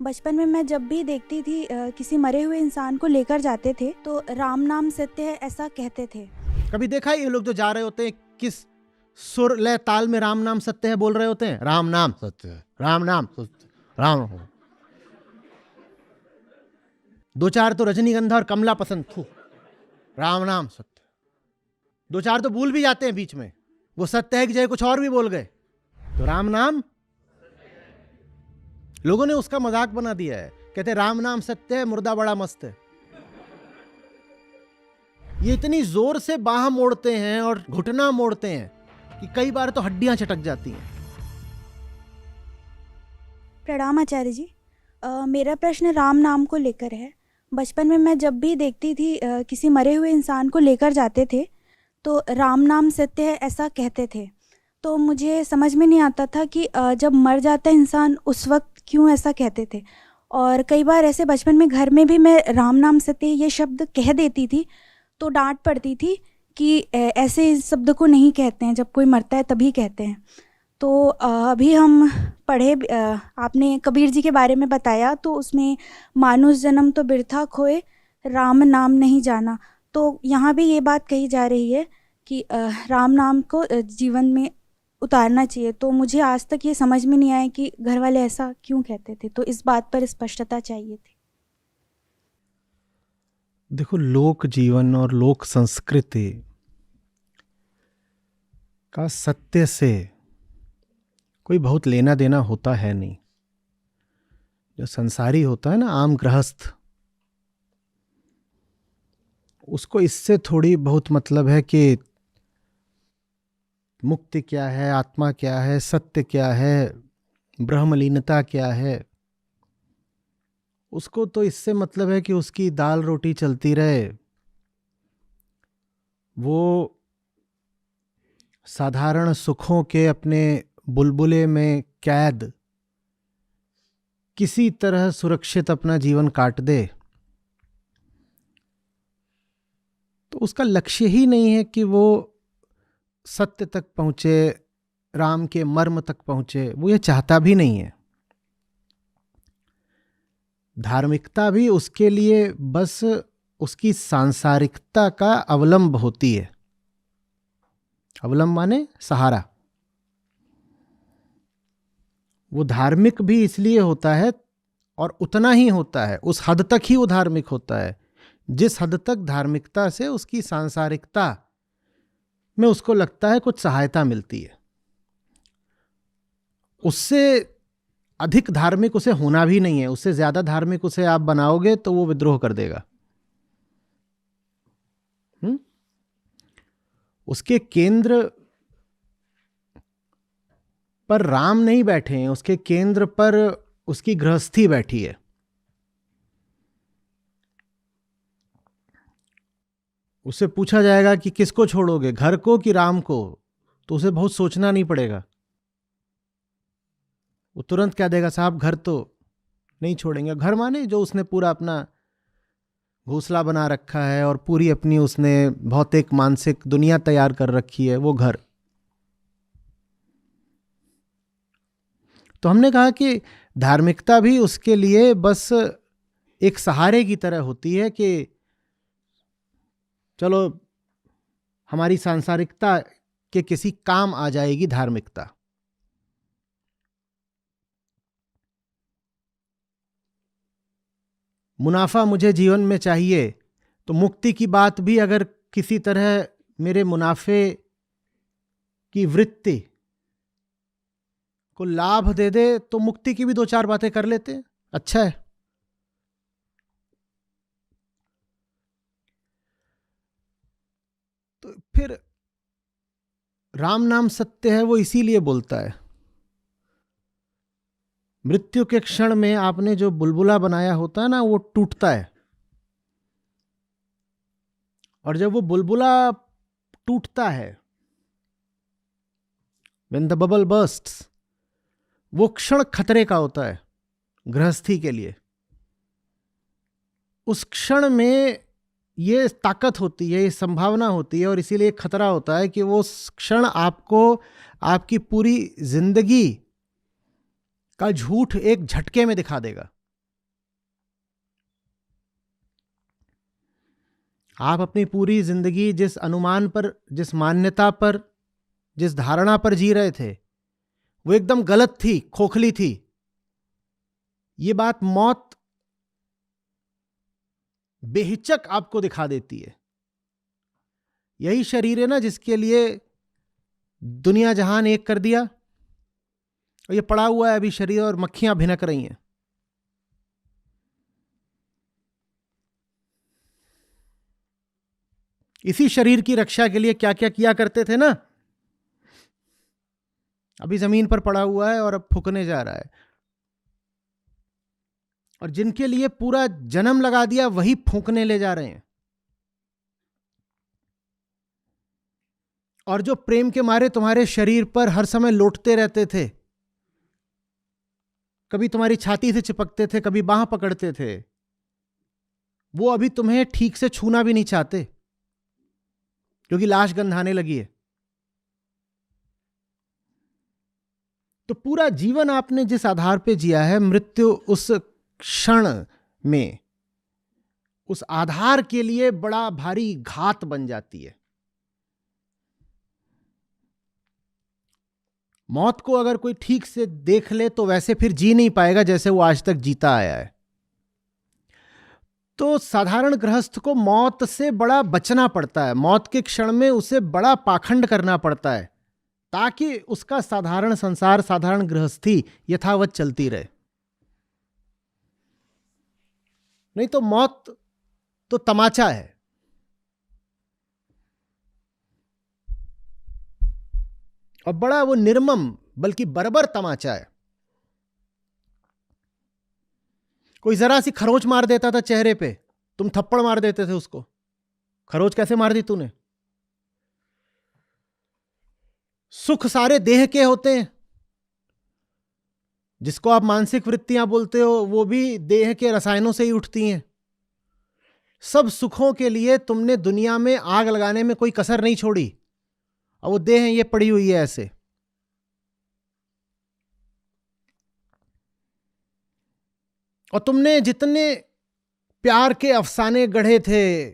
बचपन में मैं जब भी देखती थी किसी मरे हुए इंसान को लेकर जाते थे तो राम नाम सत्य है ऐसा कहते थे। कभी देखा है ये लोग जो जा रहे होते हैं किस सुर लय ताल में राम नाम सत्य है बोल रहे होते हैं? राम नाम सत्य है, राम नाम सत्य, राम हो। दो चार तो रजनीगंधा और कमला पसंद, थू, राम नाम सत्य। दो चार तो भूल भी जाते हैं बीच में, वो सत्य है कि जय कुछ और भी बोल गए, तो राम नाम। लोगों ने उसका मजाक बना दिया है, कहते राम नाम सत्य है, मुर्दा बड़ा मस्त है। ये इतनी जोर से बाह मोड़ते हैं और घुटना मोड़ते हैं कि कई बार तो हड्डियां चटक जाती हैं। प्रणाम आचार्य जी। मेरा प्रश्न राम नाम को लेकर है। बचपन में मैं जब भी देखती थी किसी मरे हुए इंसान को लेकर जाते थे तो राम नाम सत्य है ऐसा कहते थे। तो मुझे समझ में नहीं आता था कि जब मर जाता है इंसान उस वक्त क्यों ऐसा कहते थे। और कई बार ऐसे बचपन में घर में भी मैं राम नाम सत्य ये शब्द कह देती थी तो डांट पड़ती थी कि ऐसे इस शब्द को नहीं कहते हैं, जब कोई मरता है तभी कहते हैं। तो अभी हम पढ़े, आपने कबीर जी के बारे में बताया तो उसमें मानुष जन्म तो बिरथा खोए, राम नाम नहीं जाना। तो यहाँ भी ये बात कही जा रही है कि राम नाम को जीवन में उतारना चाहिए। तो मुझे आज तक ये समझ में नहीं आया कि घर वाले ऐसा क्यों कहते थे, तो इस बात पर स्पष्टता चाहिए थी। देखो, लोक जीवन और लोक संस्कृति का सत्य से कोई बहुत लेना देना होता है नहीं। जो संसारी होता है ना, आम गृहस्थ, उसको इससे थोड़ी बहुत मतलब है कि मुक्ति क्या है, आत्मा क्या है, सत्य क्या है, ब्रह्मलीनता क्या है। उसको तो इससे मतलब है कि उसकी दाल रोटी चलती रहे, वो साधारण सुखों के अपने बुलबुले में कैद किसी तरह सुरक्षित अपना जीवन काट दे। तो उसका लक्ष्य ही नहीं है कि वो सत्य तक पहुंचे, राम के मर्म तक पहुंचे। वो ये चाहता भी नहीं है। धार्मिकता भी उसके लिए बस उसकी सांसारिकता का अवलंब होती है। अवलंब माने सहारा। वो धार्मिक भी इसलिए होता है और उतना ही होता है, उस हद तक ही वो धार्मिक होता है जिस हद तक धार्मिकता से उसकी सांसारिकता में उसको लगता है कुछ सहायता मिलती है। उससे अधिक धार्मिक उसे होना भी नहीं है। उससे ज्यादा धार्मिक उसे आप बनाओगे तो वो विद्रोह कर देगा। उसके केंद्र पर राम नहीं बैठे हैं, उसके केंद्र पर उसकी गृहस्थी बैठी है। उससे पूछा जाएगा कि किसको छोड़ोगे, घर को कि राम को, तो उसे बहुत सोचना नहीं पड़ेगा। वो तुरंत कह देगा साहब घर तो नहीं छोड़ेंगे। घर माने जो उसने पूरा अपना घोंसला बना रखा है और पूरी अपनी उसने भौतिक मानसिक दुनिया तैयार कर रखी है, वो घर। तो हमने कहा कि धार्मिकता भी उसके लिए बस एक सहारे की तरह होती है कि चलो हमारी सांसारिकता के किसी काम आ जाएगी धार्मिकता। मुनाफा मुझे जीवन में चाहिए, तो मुक्ति की बात भी अगर किसी तरह मेरे मुनाफे की वृत्ति को लाभ दे दे तो मुक्ति की भी दो चार बातें कर लेते हैं, अच्छा है। तो फिर राम नाम सत्य है वो इसीलिए बोलता है। मृत्यु के क्षण में आपने जो बुलबुला बनाया होता है ना, वो टूटता है। और जब वो बुलबुला टूटता है, when the bubble bursts, वो क्षण खतरे का होता है गृहस्थी के लिए। उस क्षण में ये ताकत होती है, ये संभावना होती है और इसीलिए खतरा होता है कि वो क्षण आपको आपकी पूरी जिंदगी का झूठ एक झटके में दिखा देगा। आप अपनी पूरी जिंदगी जिस अनुमान पर, जिस मान्यता पर, जिस धारणा पर जी रहे थे, वो एकदम गलत थी, खोखली थी। ये बात मौत बेहिचक आपको दिखा देती है। यही शरीर है ना जिसके लिए दुनिया जहान एक कर दिया, और ये पड़ा हुआ है अभी शरीर, और मक्खियां भिनक रही हैं। इसी शरीर की रक्षा के लिए क्या क्या किया करते थे ना, अभी जमीन पर पड़ा हुआ है और अब फूकने जा रहा है। और जिनके लिए पूरा जन्म लगा दिया वही फूकने ले जा रहे हैं। और जो प्रेम के मारे तुम्हारे शरीर पर हर समय लौटते रहते थे, कभी तुम्हारी छाती से चिपकते थे, कभी बांह पकड़ते थे, वो अभी तुम्हें ठीक से छूना भी नहीं चाहते, क्योंकि लाश गंधाने लगी है। तो पूरा जीवन आपने जिस आधार पे जिया है, मृत्यु उस क्षण में उस आधार के लिए बड़ा भारी घात बन जाती है। मौत को अगर कोई ठीक से देख ले तो वैसे फिर जी नहीं पाएगा जैसे वो आज तक जीता आया है। तो साधारण गृहस्थ को मौत से बड़ा बचना पड़ता है, मौत के क्षण में उसे बड़ा पाखंड करना पड़ता है, ताकि उसका साधारण संसार, साधारण गृहस्थी यथावत चलती रहे। नहीं तो मौत तो तमाचा है, और बड़ा वो निर्मम बल्कि बर्बर तमाचा है। कोई जरा सी खरोच मार देता था चेहरे पे, तुम थप्पड़ मार देते थे उसको। खरोच कैसे मार दी तूने? सुख सारे देह के होते हैं, जिसको आप मानसिक वृत्तियां बोलते हो वो भी देह के रसायनों से ही उठती हैं। सब सुखों के लिए तुमने दुनिया में आग लगाने में कोई कसर नहीं छोड़ी, और वो देह ये पड़ी हुई है ऐसे। और तुमने जितने प्यार के अफसाने गढ़े थे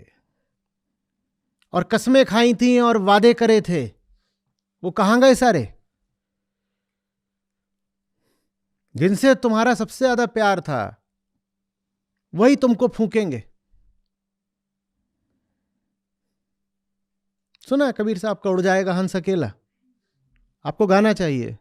और कस्में खाई थी और वादे करे थे, वो कहां गए सारे? जिनसे तुम्हारा सबसे ज्यादा प्यार था वही तुमको फूकेंगे। सुना कबीर साहब का, उड़ जाएगा हंस अकेला? आपको गाना चाहिए।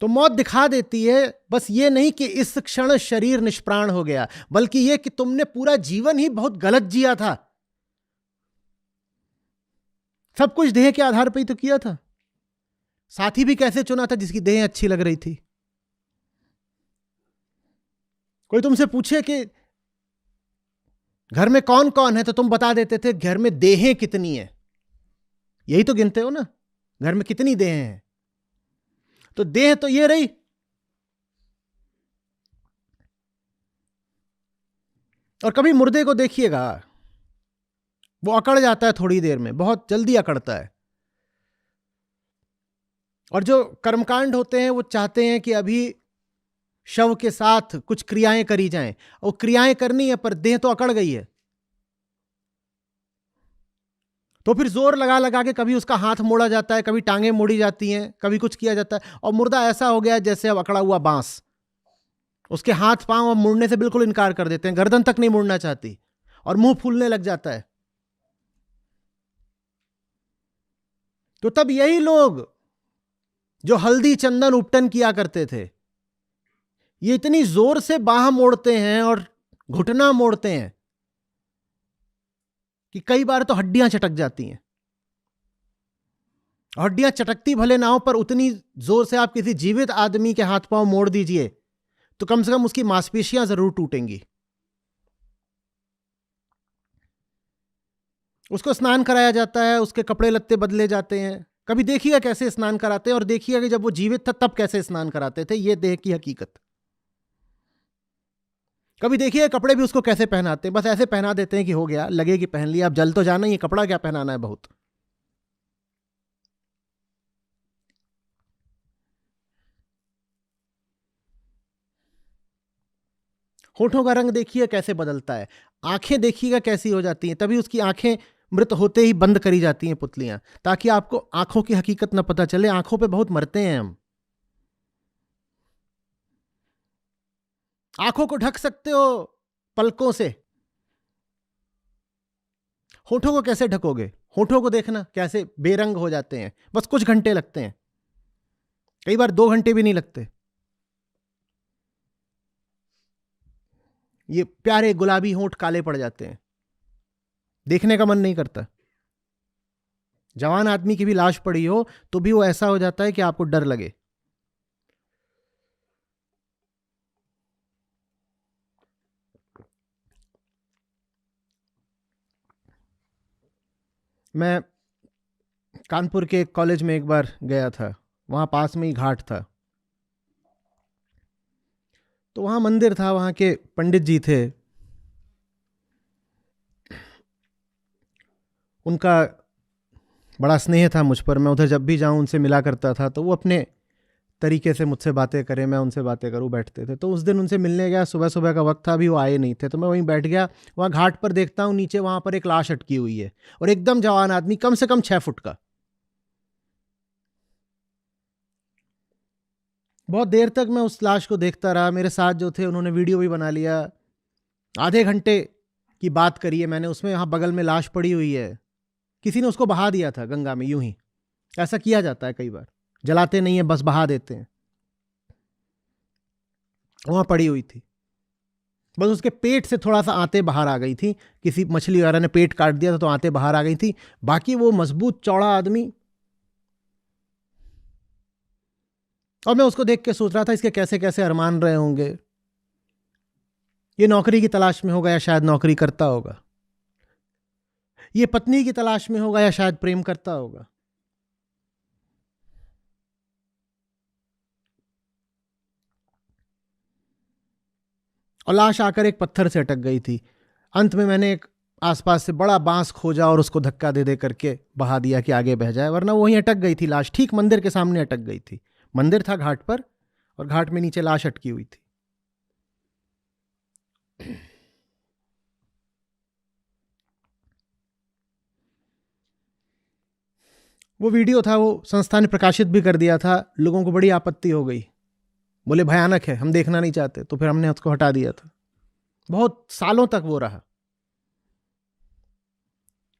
तो मौत दिखा देती है बस ये नहीं कि इस क्षण शरीर निष्प्राण हो गया, बल्कि ये कि तुमने पूरा जीवन ही बहुत गलत जिया था। सब कुछ देह के आधार पर ही तो किया था। साथी भी कैसे चुना था जिसकी देह अच्छी लग रही थी। कोई तुमसे पूछे कि घर में कौन कौन है, तो तुम बता देते थे घर में देहें कितनी है। यही तो गिनते हो ना, घर में कितनी देहें हैं। तो देह तो ये रही। और कभी मुर्दे को देखिएगा, वो अकड़ जाता है थोड़ी देर में, बहुत जल्दी अकड़ता है। और जो कर्मकांड होते हैं वो चाहते हैं कि अभी शव के साथ कुछ क्रियाएं करी जाएं, और क्रियाएं करनी है पर देह तो अकड़ गई है। तो फिर जोर लगा लगा के कभी उसका हाथ मोड़ा जाता है, कभी टांगें मोड़ी जाती हैं, कभी कुछ किया जाता है, और मुर्दा ऐसा हो गया जैसे अब अकड़ा हुआ बांस। उसके हाथ पांव अब मुड़ने से बिल्कुल इनकार कर देते हैं, गर्दन तक नहीं मुड़ना चाहती, और मुंह फूलने लग जाता है। तो तब यही लोग जो हल्दी चंदन उपटन किया करते थे, ये इतनी जोर से बाह मोड़ते हैं और घुटना मोड़ते हैं कि कई बार तो हड्डियां चटक जाती हैं। हड्डियां चटकती भले ना हो, पर उतनी जोर से आप किसी जीवित आदमी के हाथ पांव मोड़ दीजिए तो कम से कम उसकी मांसपेशियां जरूर टूटेंगी। उसको स्नान कराया जाता है, उसके कपड़े लत्ते बदले जाते हैं। कभी देखिएगा कैसे स्नान कराते हैं, और देखिएगा कि जब वो जीवित था तब कैसे स्नान कराते थे। ये देह की हकीकत। कभी देखिए कपड़े भी उसको कैसे पहनाते हैं, बस ऐसे पहना देते हैं कि हो गया, लगे कि पहन लिया, अब जल तो जाना ही है, कपड़ा क्या पहनाना है बहुत। होठों का रंग देखिए कैसे बदलता है, आंखें देखिएगा कैसी हो जाती हैं, तभी उसकी आंखें मृत होते ही बंद करी जाती हैं पुतलियां, ताकि आपको आंखों की हकीकत ना पता चले। आंखों पे बहुत मरते हैं हम। आंखों को ढक सकते हो पलकों से, होठों को कैसे ढकोगे? होठों को देखना कैसे बेरंग हो जाते हैं, बस कुछ घंटे लगते हैं, कई बार 2 घंटे भी नहीं लगते। ये प्यारे गुलाबी होंठ काले पड़ जाते हैं, देखने का मन नहीं करता। जवान आदमी की भी लाश पड़ी हो तो भी वो ऐसा हो जाता है कि आपको डर लगे। मैं कानपुर के एक कॉलेज में एक बार गया था, वहां पास में ही घाट था, तो वहां मंदिर था, वहां के पंडित जी थे, उनका बड़ा स्नेह था मुझ पर। मैं उधर जब भी जाऊं उनसे मिला करता था, तो वो अपने तरीके से मुझसे बातें करें, मैं उनसे बातें करूं, बैठते थे। तो उस दिन उनसे मिलने गया, सुबह सुबह का वक्त था, अभी वो आए नहीं थे, तो मैं वहीं बैठ गया। वहाँ घाट पर देखता हूँ नीचे वहाँ पर एक लाश अटकी हुई है, और एकदम जवान आदमी, कम से कम 6 फुट का। बहुत देर तक मैं उस लाश को देखता रहा। मेरे साथ जो थे उन्होंने वीडियो भी बना लिया। आधे घंटे की बात करी है मैंने उसमें। यहाँ बगल में लाश पड़ी हुई है, किसी ने उसको बहा दिया था गंगा में, यूं ही। ऐसा किया जाता है कई बार, जलाते नहीं है, बस बहा देते हैं। वहां पड़ी हुई थी, बस उसके पेट से थोड़ा सा आंतें बाहर आ गई थी, किसी मछली वगैरह ने पेट काट दिया था तो आंतें बाहर आ गई थी। बाकी वो मजबूत चौड़ा आदमी। और मैं उसको देख के सोच रहा था इसके कैसे कैसे अरमान रहे होंगे। ये नौकरी की तलाश में होगा या शायद नौकरी करता होगा, ये पत्नी की तलाश में होगा या शायद प्रेम करता होगा। और लाश आकर एक पत्थर से अटक गई थी। अंत में मैंने एक आसपास से बड़ा बांस खोजा और उसको धक्का दे दे करके बहा दिया कि आगे बह जाए, वरना वहीं अटक गई थी लाश, ठीक मंदिर के सामने अटक गई थी। मंदिर था घाट पर, और घाट में नीचे लाश अटकी हुई थी। वो वीडियो था, वो संस्था ने प्रकाशित भी कर दिया था। लोगों को बड़ी आपत्ति हो गई, बोले भयानक है, हम देखना नहीं चाहते, तो फिर हमने उसको हटा दिया था। बहुत सालों तक वो रहा।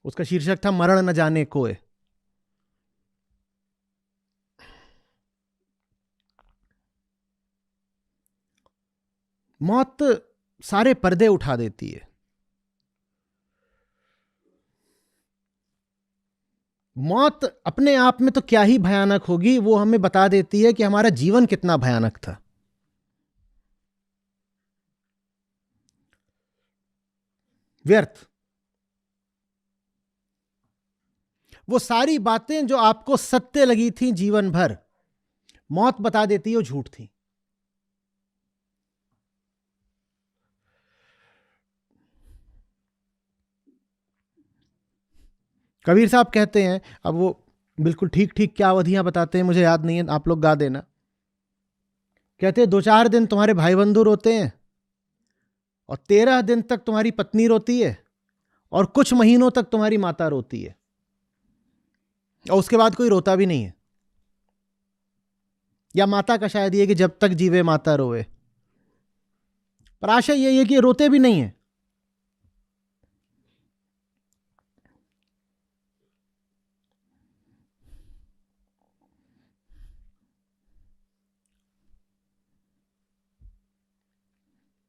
उसका शीर्षक था मरण न जाने कोय। मौत सारे पर्दे उठा देती है। मौत अपने आप में तो क्या ही भयानक होगी, वो हमें बता देती है कि हमारा जीवन कितना भयानक था। व्यर्थ। वो सारी बातें जो आपको सत्य लगी थी जीवन भर, मौत बता देती है वो झूठ थी। कबीर साहब कहते हैं, अब वो बिल्कुल ठीक ठीक क्या अवधियां बताते हैं मुझे याद नहीं है, आप लोग गा देना। कहते हैं 2-4 दिन तुम्हारे भाई बंधु रोते हैं, और 13 दिन तक तुम्हारी पत्नी रोती है, और कुछ महीनों तक तुम्हारी माता रोती है, और उसके बाद कोई रोता भी नहीं है। या माता का शायद ये कि जब तक जीवे माता रोए, पर आशा ये है कि रोते भी नहीं है।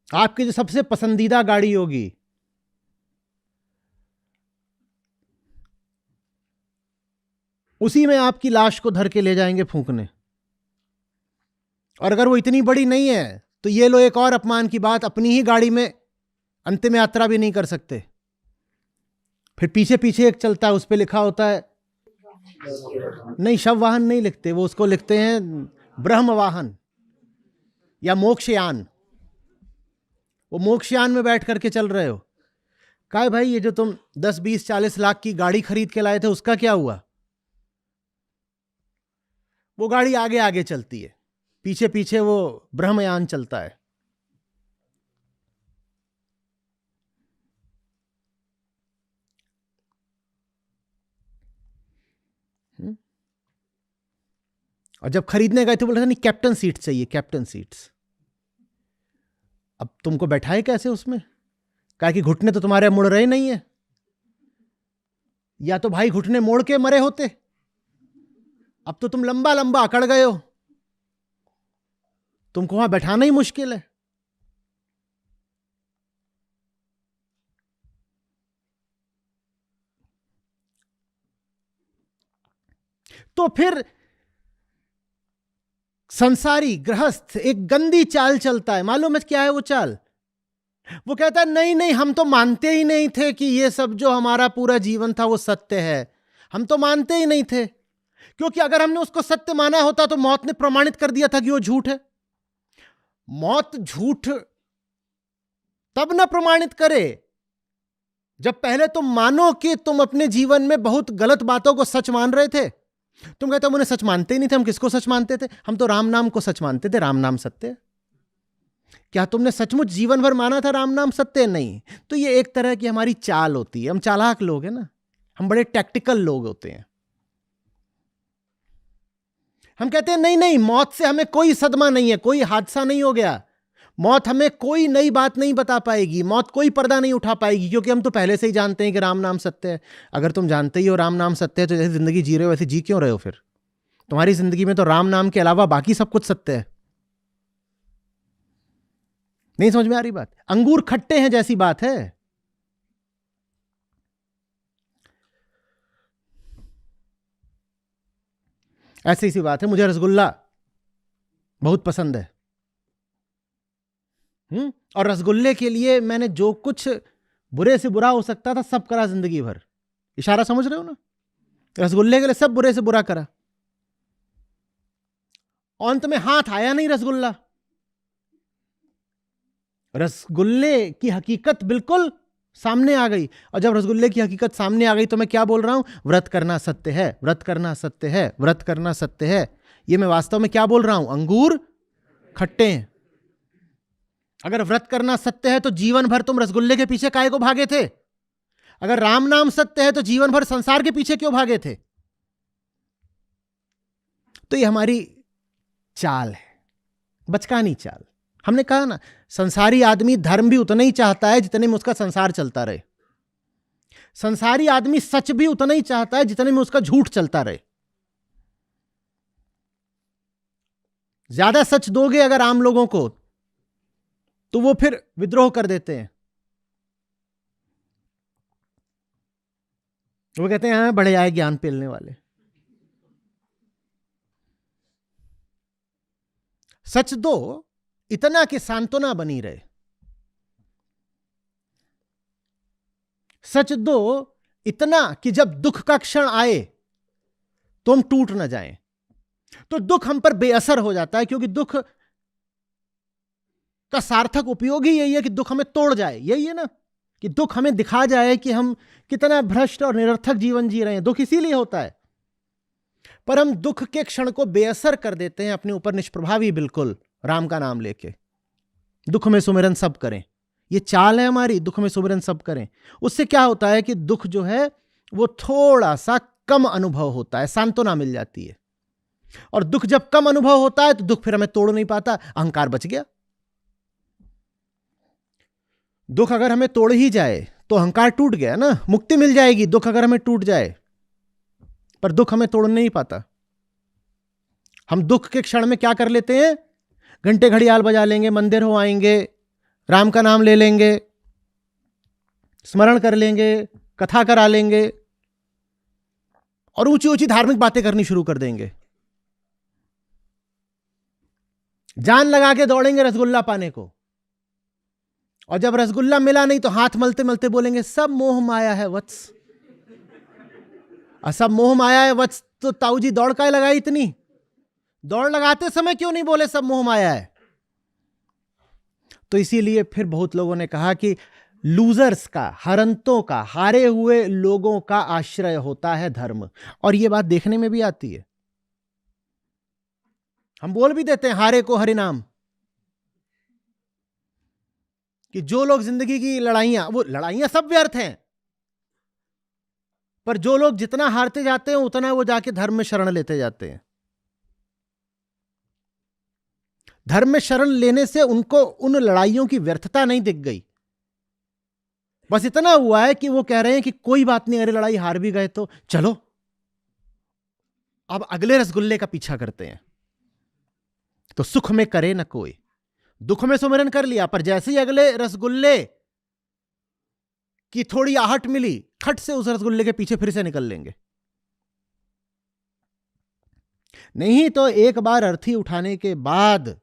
आपकी जो सबसे पसंदीदा गाड़ी होगी, उसी में आपकी लाश को धर के ले जाएंगे फूंकने। और अगर वो इतनी बड़ी नहीं है तो ये लो एक और अपमान की बात, अपनी ही गाड़ी में अंतिम यात्रा भी नहीं कर सकते। फिर पीछे पीछे एक चलता है, उस पर लिखा होता है, नहीं शव वाहन नहीं लिखते वो, उसको लिखते हैं ब्रह्म वाहन या मोक्षयान। वो मोक्षयान में बैठ करके चल रहे हो। कहा भाई ये जो तुम 10-20-40 लाख की गाड़ी खरीद के लाए थे उसका क्या हुआ? वो गाड़ी आगे आगे चलती है, पीछे पीछे वो ब्रह्मयान चलता है। और जब खरीदने गए थे बोले नहीं कैप्टन सीट चाहिए, कैप्टन सीट्स। अब तुमको बैठाए कैसे उसमें? कहा कि घुटने तो तुम्हारे मुड़ रहे नहीं है, या तो भाई घुटने मोड़ के मरे होते, अब तो तुम लंबा लंबा अकड़ गए हो, तुमको वहां बैठाना ही मुश्किल है। तो फिर संसारी गृहस्थ एक गंदी चाल चलता है। मालूम है क्या है वो चाल? वो कहता है नहीं नहीं, हम तो मानते ही नहीं थे कि ये सब जो हमारा पूरा जीवन था वो सत्य है। हम तो मानते ही नहीं थे, क्योंकि अगर हमने उसको सत्य माना होता तो मौत ने प्रमाणित कर दिया था कि वो झूठ है। मौत झूठ तब ना प्रमाणित करे जब पहले तुम मानो कि तुम अपने जीवन में बहुत गलत बातों को सच मान रहे थे। तुम कहते हो उन्हें सच मानते ही नहीं थे। हम किसको सच मानते थे? हम तो राम नाम को सच मानते थे। राम नाम सत्य है। क्या तुमने सचमुच जीवन भर माना था राम नाम सत्य? नहीं। तो ये एक तरह की हमारी चाल होती है। हम चालाक लोग हैं ना, हम बड़े टैक्टिकल लोग होते हैं। हम कहते हैं नहीं नहीं, मौत से हमें कोई सदमा नहीं है, कोई हादसा नहीं हो गया, मौत हमें कोई नई बात नहीं बता पाएगी, मौत कोई पर्दा नहीं उठा पाएगी, क्योंकि हम तो पहले से ही जानते हैं कि राम नाम सत्य है। अगर तुम जानते ही हो राम नाम सत्य है तो जैसे जिंदगी जी रहे हो वैसे जी क्यों रहे हो? फिर तुम्हारी जिंदगी में तो राम नाम के अलावा बाकी सब कुछ सत्य है। नहीं समझ में आ रही बात? अंगूर खट्टे हैं जैसी बात है। ऐसी सी बात है। मुझे रसगुल्ला बहुत पसंद है, और रसगुल्ले के लिए मैंने जो कुछ बुरे से बुरा हो सकता था सब करा जिंदगी भर। इशारा समझ रहे हो ना? रसगुल्ले के लिए सब बुरे से बुरा करा, अंत में हाथ आया नहीं रसगुल्ला। रसगुल्ले की हकीकत बिल्कुल सामने आ गई, और जब रसगुल्ले की हकीकत सामने आ गई तो मैं क्या बोल रहा हूं? व्रत करना सत्य है, व्रत करना सत्य है, व्रत करना सत्य है। ये मैं वास्तव में क्या बोल रहा हूं? अंगूर खट्टे हैं। अगर व्रत करना सत्य है तो जीवन भर तुम रसगुल्ले के पीछे काहे को भागे थे? अगर राम नाम सत्य है तो जीवन भर संसार के पीछे क्यों भागे थे? तो ये हमारी चाल है, बचकानी चाल। हमने कहा ना, संसारी आदमी धर्म भी उतना ही चाहता है जितने में उसका संसार चलता रहे। संसारी आदमी सच भी उतना ही चाहता है जितने में उसका झूठ चलता रहे। ज्यादा सच दोगे अगर आम लोगों को तो वो फिर विद्रोह कर देते हैं। वो कहते हैं हाँ बड़े आए ज्ञान पेलने वाले। सच दो इतना कि सांत्वना बनी रहे, सच दो इतना कि जब दुख का क्षण आए तो हम टूट ना जाएं। तो दुख हम पर बेअसर हो जाता है, क्योंकि दुख का सार्थक उपयोग ही यही है कि दुख हमें तोड़ जाए। यही है ना, कि दुख हमें दिखा जाए कि हम कितना भ्रष्ट और निरर्थक जीवन जी रहे हैं। दुख इसीलिए होता है। पर हम दुख के क्षण को बेअसर कर देते हैं, अपने ऊपर निष्प्रभावी बिल्कुल राम का नाम लेके। दुख में सुमिरन सब करें, ये चाल है हमारी। दुख में सुमिरन सब करें। उससे क्या होता है कि दुख जो है वो थोड़ा सा कम अनुभव होता है, सांत्वना मिल जाती है। और दुख जब कम अनुभव होता है तो दुख फिर हमें तोड़ नहीं पाता, अहंकार बच गया। दुख अगर हमें तोड़ ही जाए तो अहंकार टूट गया ना, मुक्ति मिल जाएगी। दुख अगर हमें टूट जाए, पर दुख हमें तोड़ नहीं पाता। हम दुख के क्षण में क्या कर लेते हैं? घंटे घड़ियाल बजा लेंगे, मंदिर हो आएंगे, राम का नाम ले लेंगे, स्मरण कर लेंगे, कथा करा लेंगे, और ऊंची ऊंची धार्मिक बातें करनी शुरू कर देंगे। जान लगा के दौड़ेंगे रसगुल्ला पाने को, और जब रसगुल्ला मिला नहीं तो हाथ मलते मलते बोलेंगे सब मोह माया है वत्स। सब मोह माया है वत्स, तो ताऊ जी दौड़ काहे लगाई इतनी? दौड़ लगाते समय क्यों नहीं बोले सब मोह माया है? तो इसीलिए फिर बहुत लोगों ने कहा कि लूजर्स का, हरंतों का, हारे हुए लोगों का आश्रय होता है धर्म। और यह बात देखने में भी आती है। हम बोल भी देते हैं हारे को हरिनाम, कि जो लोग जिंदगी की लड़ाइयां, वो लड़ाइयां सब व्यर्थ हैं, पर जो लोग जितना हारते जाते हैं उतना वो जाके धर्म में शरण लेते जाते हैं। धर्म में शरण लेने से उनको उन लड़ाइयों की व्यर्थता नहीं दिख गई। बस इतना हुआ है कि वो कह रहे हैं कि कोई बात नहीं, अरे लड़ाई हार भी गए तो चलो अब अगले रसगुल्ले का पीछा करते हैं। तो सुख में करे न कोई, दुख में सुमिरन कर लिया, पर जैसे ही अगले रसगुल्ले की थोड़ी आहट मिली, खट से उस रसगुल्ले के पीछे फिर से निकल लेंगे। नहीं तो एक बार अर्थी उठाने के बाद,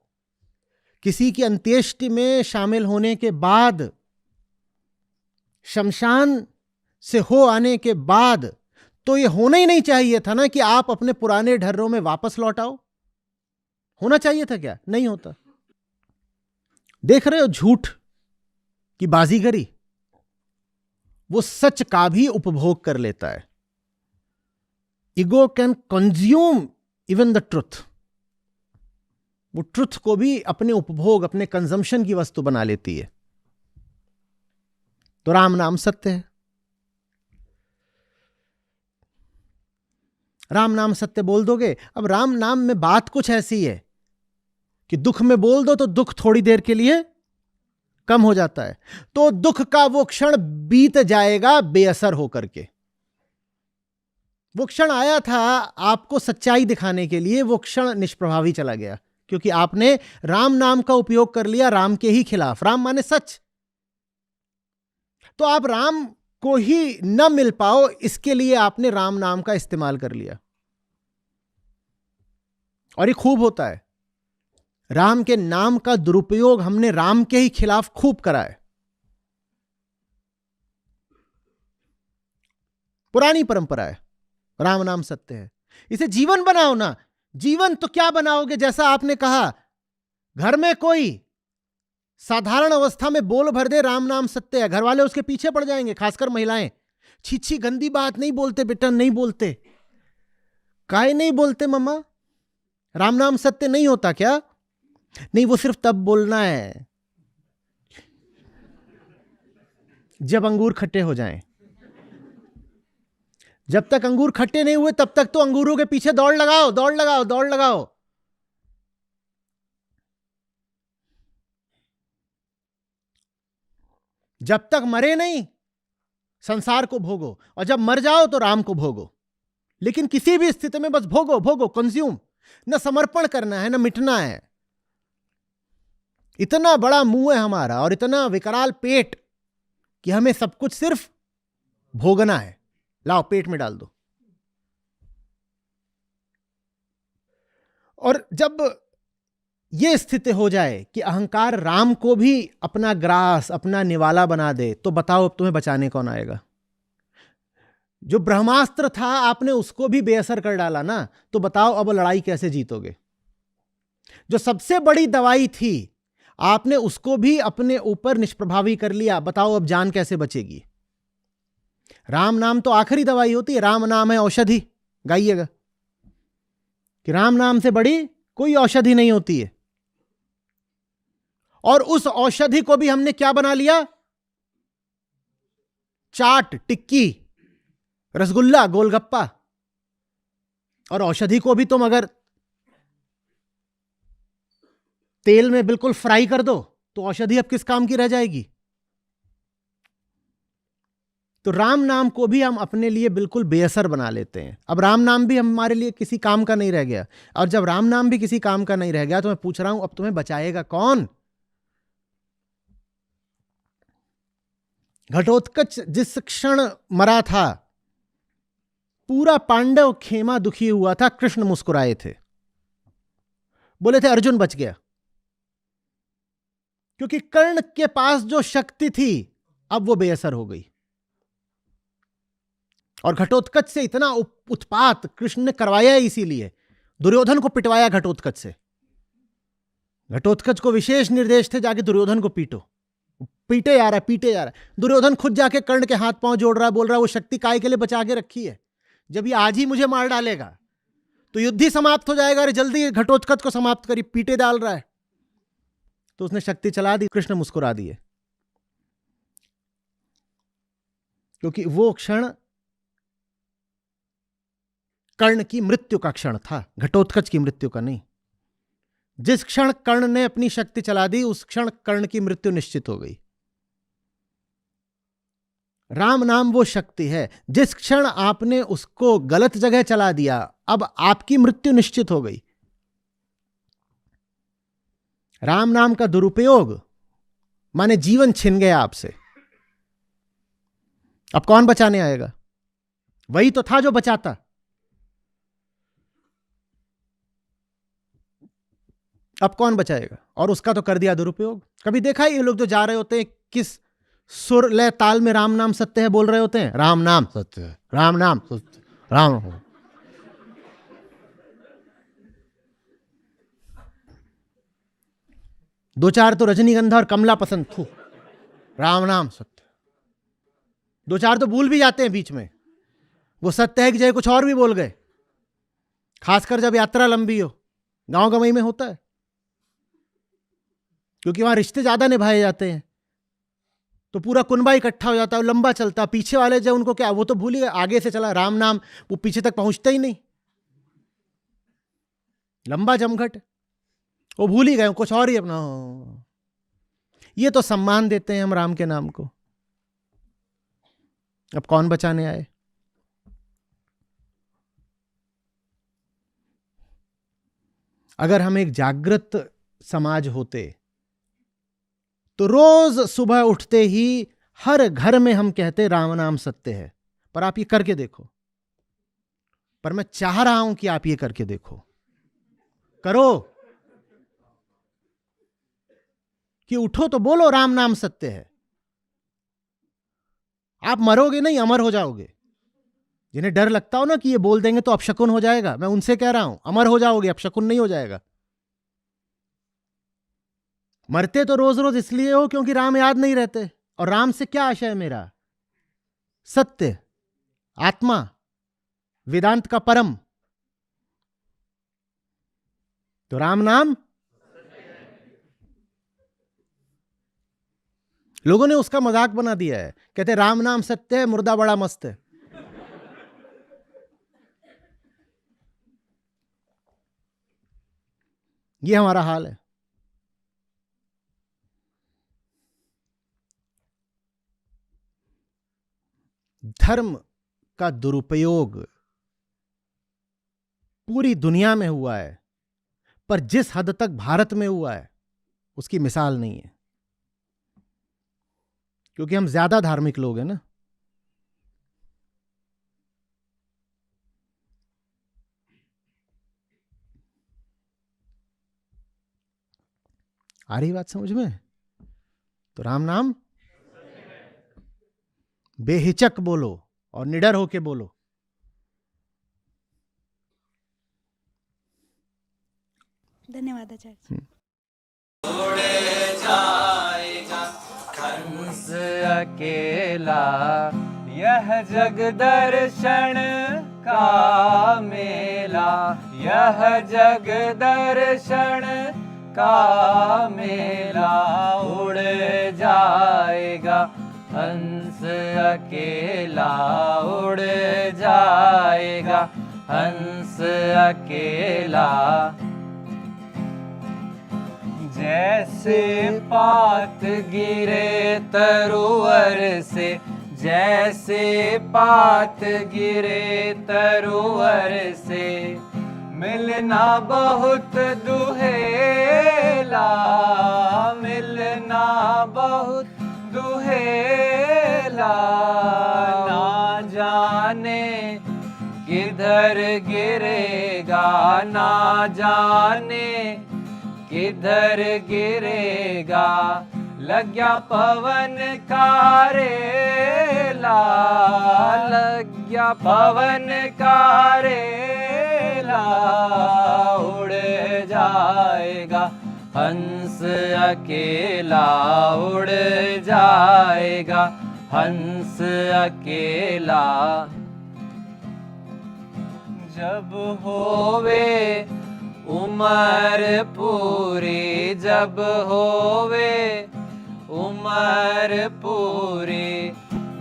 किसी की अंत्येष्टि में शामिल होने के बाद, शमशान से हो आने के बाद तो ये होना ही नहीं चाहिए था ना कि आप अपने पुराने ढर्रों में वापस लौट आओ। होना चाहिए था क्या? नहीं होता। देख रहे हो झूठ की बाजीगरी, वो सच का भी उपभोग कर लेता है। Ego can consume even the truth. वो ट्रुथ को भी अपने उपभोग, अपने कंजम्पशन की वस्तु बना लेती है। तो राम नाम सत्य है। राम नाम सत्य बोल दोगे। अब राम नाम में बात कुछ ऐसी है कि दुख में बोल दो तो दुख थोड़ी देर के लिए कम हो जाता है, तो दुख का वो क्षण बीत जाएगा बेअसर होकर के। वो क्षण आया था आपको सच्चाई दिखाने के लिए, वो क्षण निष्प्रभावी चला गया, क्योंकि आपने राम नाम का उपयोग कर लिया राम के ही खिलाफ। राम माने सच। तो आप राम को ही न मिल पाओ, इसके लिए आपने राम नाम का इस्तेमाल कर लिया। और ये खूब होता है। राम के नाम का दुरुपयोग हमने राम के ही खिलाफ खूब करा है। पुरानी परंपरा है। राम नाम सत्य है। इसे जीवन बनाओ ना। जीवन तो क्या बनाओगे? जैसा आपने कहा, घर में कोई साधारण अवस्था में बोल भर दे राम नाम सत्य है, घर वाले उसके पीछे पड़ जाएंगे, खासकर महिलाएं। छी गंदी बात नहीं बोलते बेटा, नहीं बोलते। काहे नहीं बोलते मम्मा? राम नाम सत्य नहीं होता क्या? नहीं, वो सिर्फ तब बोलना है जब अंगूर खट्टे हो जाएं। जब तक अंगूर खट्टे नहीं हुए तब तक तो अंगूरों के पीछे दौड़ लगाओ, दौड़ लगाओ, दौड़ लगाओ। जब तक मरे नहीं संसार को भोगो, और जब मर जाओ तो राम को भोगो। लेकिन किसी भी स्थिति में बस भोगो, भोगो, कंज्यूम। न समर्पण करना है, न मिटना है। इतना बड़ा मुंह है हमारा और इतना विकराल पेट कि हमें सब कुछ सिर्फ भोगना है। लाओ पेट में डाल दो। और जब यह स्थिति हो जाए कि अहंकार राम को भी अपना ग्रास, अपना निवाला बना दे, तो बताओ अब तुम्हें बचाने कौन आएगा? जो ब्रह्मास्त्र था आपने उसको भी बेअसर कर डाला ना, तो बताओ अब लड़ाई कैसे जीतोगे? जो सबसे बड़ी दवाई थी आपने उसको भी अपने ऊपर निष्प्रभावी कर लिया, बताओ अब जान कैसे बचेगी? राम नाम तो आखिरी दवाई होती है। राम नाम है औषधि। गाइएगा कि राम नाम से बड़ी कोई औषधि नहीं होती है। और उस औषधि को भी हमने क्या बना लिया? चाट, टिक्की, रसगुल्ला, गोलगप्पा। और औषधि को भी तुम अगर तेल में बिल्कुल फ्राई कर दो तो औषधि अब किस काम की रह जाएगी? तो राम नाम को भी हम अपने लिए बिल्कुल बेअसर बना लेते हैं। अब राम नाम भी हमारे लिए किसी काम का नहीं रह गया। और जब राम नाम भी किसी काम का नहीं रह गया तो मैं पूछ रहा हूं अब तुम्हें बचाएगा कौन? घटोत्कच जिस क्षण मरा था, पूरा पांडव खेमा दुखी हुआ था, कृष्ण मुस्कुराए थे, बोले थे अर्जुन बच गया। क्योंकि कर्ण के पास जो शक्ति थी अब वो बेअसर हो गई। और घटोत्कच से इतना उत्पात कृष्ण ने करवाया, इसीलिए दुर्योधन को पिटवाया घटोत्कच से। घटोत्कच को विशेष निर्देश थे जाके दुर्योधन को पीटो। पीटे जा रहा है, पीटे जा रहा है। दुर्योधन खुद जाके कर्ण के हाथ पांव जोड़ रहा है, बोल रहा है वो शक्ति काय के लिए बचा के रखी है? जब ये आज ही मुझे मार डालेगा तो युद्ध ही समाप्त हो जाएगा। अरे जल्दी घटोत्कच को समाप्त करी, पीटे डाल रहा है। तो उसने शक्ति चला दी, कृष्ण मुस्कुरा दिए। क्योंकि वो क्षण कर्ण की मृत्यु का क्षण था, घटोत्कच की मृत्यु का नहीं। जिस क्षण कर्ण ने अपनी शक्ति चला दी उस क्षण कर्ण की मृत्यु निश्चित हो गई। राम नाम वो शक्ति है, जिस क्षण आपने उसको गलत जगह चला दिया अब आपकी मृत्यु निश्चित हो गई। राम नाम का दुरुपयोग माने जीवन छिन गया आपसे। अब कौन बचाने आएगा? वही तो था जो बचाता। अब कौन बचाएगा? और उसका तो कर दिया दुरुपयोग। कभी देखा ये लोग जो जा रहे होते हैं किस सुर लय ताल में राम नाम सत्य है बोल रहे होते हैं? राम नाम सत्य है, राम नाम सत्य, राम हो। दो चार तो रजनीगंधा और कमला पसंद, थू, राम नाम सत्य। दो चार तो भूल भी जाते हैं बीच में, वो सत्य है कि चाहे कुछ और भी बोल गए। खासकर जब यात्रा लंबी हो, गांव गंवई में होता है, क्योंकि वहां रिश्ते ज्यादा निभाए जाते हैं तो पूरा कुनबा इकट्ठा हो जाता है, लंबा चलता। पीछे वाले जब उनको क्या, वो तो भूल ही गए, आगे से चला राम नाम, वो पीछे तक पहुंचता ही नहीं, लंबा जमघट, वो भूल ही गए, कुछ और ही अपना। ये तो सम्मान देते हैं हम राम के नाम को। अब कौन बचाने आए? अगर हम एक जागृत समाज होते तो रोज सुबह उठते ही हर घर में हम कहते राम नाम सत्य है। पर आप ये करके देखो। पर मैं चाह रहा हूं कि आप ये करके देखो, करो कि उठो तो बोलो राम नाम सत्य है। आप मरोगे नहीं, अमर हो जाओगे। जिन्हें डर लगता हो ना कि ये बोल देंगे तो अपशकुन हो जाएगा, मैं उनसे कह रहा हूं अमर हो जाओगे, अपशकुन नहीं हो जाएगा। मरते तो रोज रोज इसलिए हो क्योंकि राम याद नहीं रहते। और राम से क्या आशय है मेरा? सत्य, आत्मा, वेदांत का परम। तो राम नाम, लोगों ने उसका मजाक बना दिया है, कहते राम नाम सत्य है, मुर्दा बड़ा मस्त है। ये हमारा हाल है। धर्म का दुरुपयोग पूरी दुनिया में हुआ है, पर जिस हद तक भारत में हुआ है उसकी मिसाल नहीं है, क्योंकि हम ज्यादा धार्मिक लोग हैं ना। आ रही बात समझ में? तो राम नाम बेहिचक बोलो और निडर होके बोलो। धन्यवाद आचार्य जी। उड़ जाएगा कंस अकेला, यह जग दर्शन का मेला, यह जग दर्शन का मेला। उड़ जाएगा हंस अकेला, उड़ जाएगा हंस अकेला। जैसे पात गिरे तरुवर से, जैसे पात गिरे तरुवर से, मिलना बहुत दुहेला, मिलना बहुत दुहेला। ना जाने किधर गिरेगा, ना जाने किधर गिरेगा। लग गया पवन का रेला, लग गया पवन का रेला। उड़ जाएगा हंस अकेला, उड़ जाएगा हंस अकेला। जब होवे उमर पूरी, जब होवे उमर पूरी,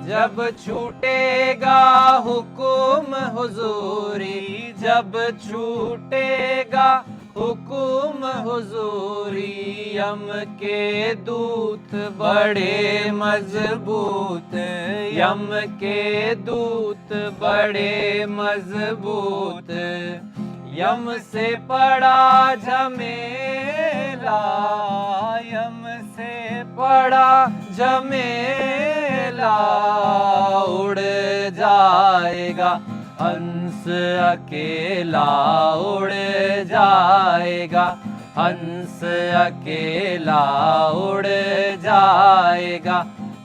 जब छूटेगा हुकुम हुजूरी, जब छूटेगा हुकुम हुजूरी यम के दूत बड़े मजबूत यम के दूत बड़े मजबूत यम से पड़ा झमेला यम से पड़ा झमेला उड़ जाएगा हंस अकेला उड़ जाएगा हंस अकेला उड़ जाएगा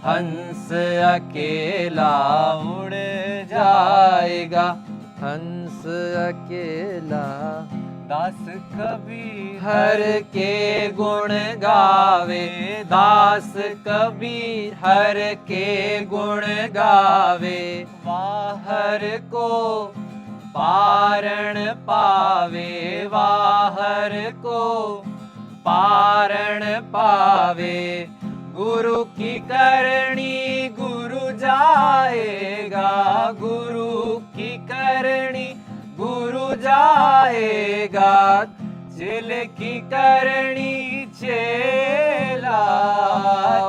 हंस अकेला उड़ जाएगा हंस अकेला दास कबीर हर के गुण गावे दास कबीर हर के गुण गावे वाहर को पारण पावे वाहर को पारण पावे गुरु की करणी गुरु जाएगा गुरु की करणी गुरु जाएगा चेल की करणी चेला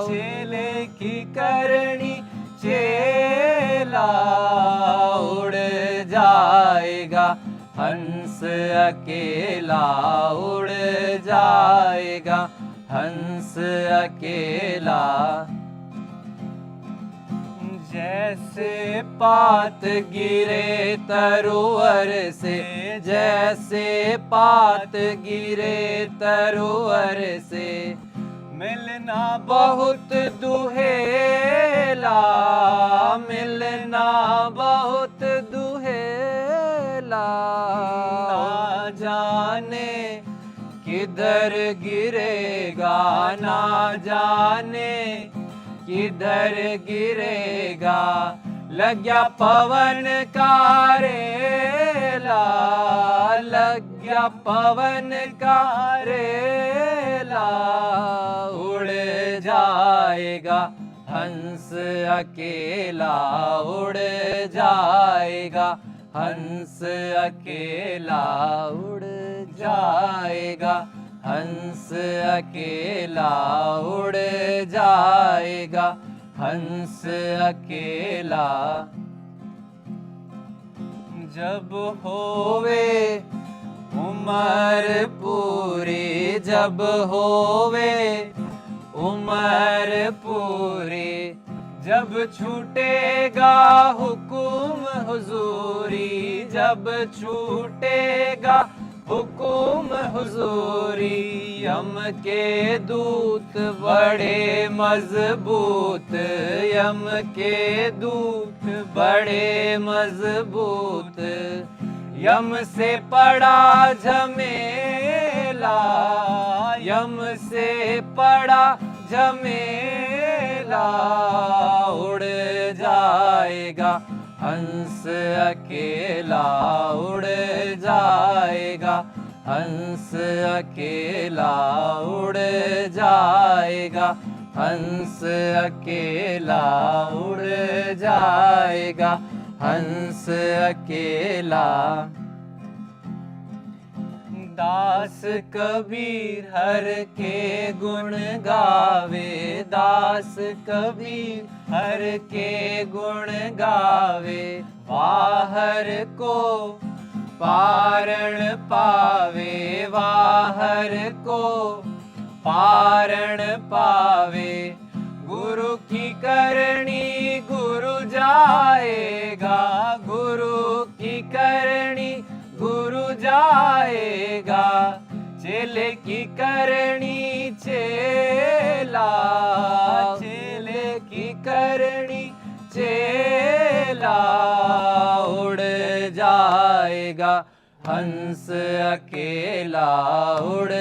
चेले की करणी चेला उड़ जाएगा हंस अकेला उड़ जाएगा हंस अकेला जैसे पात गिरे तरोवर से जैसे पात गिरे तरोवर से मिलना बहुत दुहेला मिलना बहुत दुहेला ना जाने किधर गिरेगा ना जाने किधर गिरेगा लग गया पवन का रेला लग गया पवन का रेला उड़ जाएगा हंस अकेला उड़ जाएगा हंस अकेला उड़ जाएगा हंस अकेला उड़ जाएगा हंस अकेला जब होवे उमर पूरी जब होवे उमर पूरी जब छूटेगा हुकुम हुजूरी जब छूटेगा हुकुम हुजूरी यम के दूत बड़े मजबूत यम के दूत बड़े मजबूत यम से पड़ा झमेला यम से पड़ा झमेला उड़ जाएगा हंस अकेला उड़ जाएगा हंस अकेला उड़ जाएगा हंस अकेला उड़ जाएगा हंस अकेला दास कबीर हर के गुण गावे दास कबीर हर के गुण गावे वाहर को पारण पावे वाहर को पारण पावे गुरु की करणी गुरु जाएगा गुरु की करणी गुरु जाएगा चेले की करणी चेला चेले की करणी चेला उड़ जाएगा हंस अकेला उड़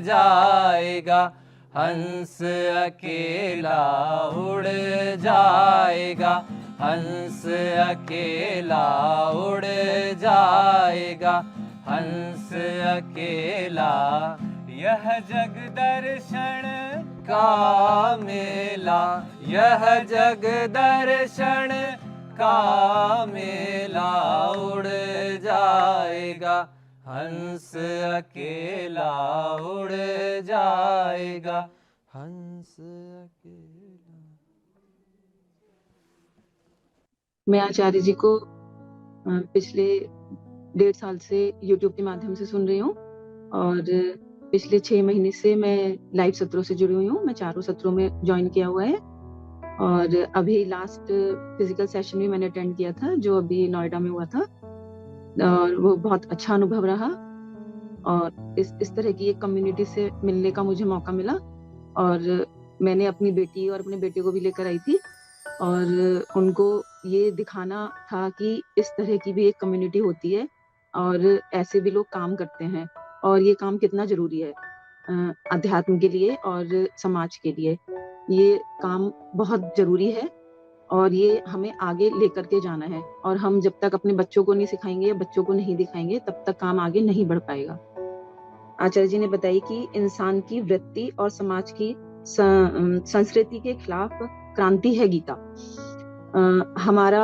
जाएगा हंस अकेला उड़ जाएगा हंस अकेला उड़ जाएगा हंस अकेला यह जग दर्शन का मेला यह जग दर्शन का मेला उड़ जाएगा हंस अकेला उड़ जाएगा, हंस अकेला। मैं आचार्य जी को पिछले 1.5 साल से YouTube के माध्यम से सुन रही हूँ और पिछले 6 महीने से मैं लाइव सत्रों से जुड़ी हुई हूँ। मैं चारों सत्रों में ज्वाइन किया हुआ है और अभी लास्ट फिजिकल सेशन भी मैंने अटेंड किया था जो अभी नोएडा में हुआ था और वो बहुत अच्छा अनुभव रहा और इस तरह की एक कम्युनिटी से मिलने का मुझे मौका मिला और मैंने अपनी बेटी और अपने बेटे को भी लेकर आई थी और उनको ये दिखाना था कि इस तरह की भी एक कम्युनिटी होती है और ऐसे भी लोग काम करते हैं और ये काम कितना जरूरी है अध्यात्म के लिए और समाज के लिए। ये काम बहुत जरूरी है और ये हमें आगे लेकर के जाना है और हम जब तक अपने बच्चों को नहीं सिखाएंगे या बच्चों को नहीं दिखाएंगे तब तक काम आगे नहीं बढ़ पाएगा। आचार्य जी ने बताई कि इंसान की वृत्ति और समाज की संस्कृति के खिलाफ क्रांति है गीता। हमारा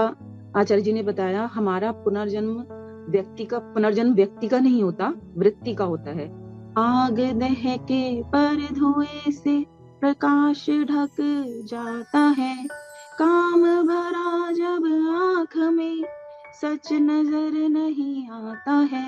आचार्य जी ने बताया हमारा पुनर्जन्म व्यक्ति का नहीं होता, वृत्ति का होता है। आग दहके पर धुएं से प्रकाश ढक जाता है, काम भरा जब आँख में सच नजर नहीं आता है।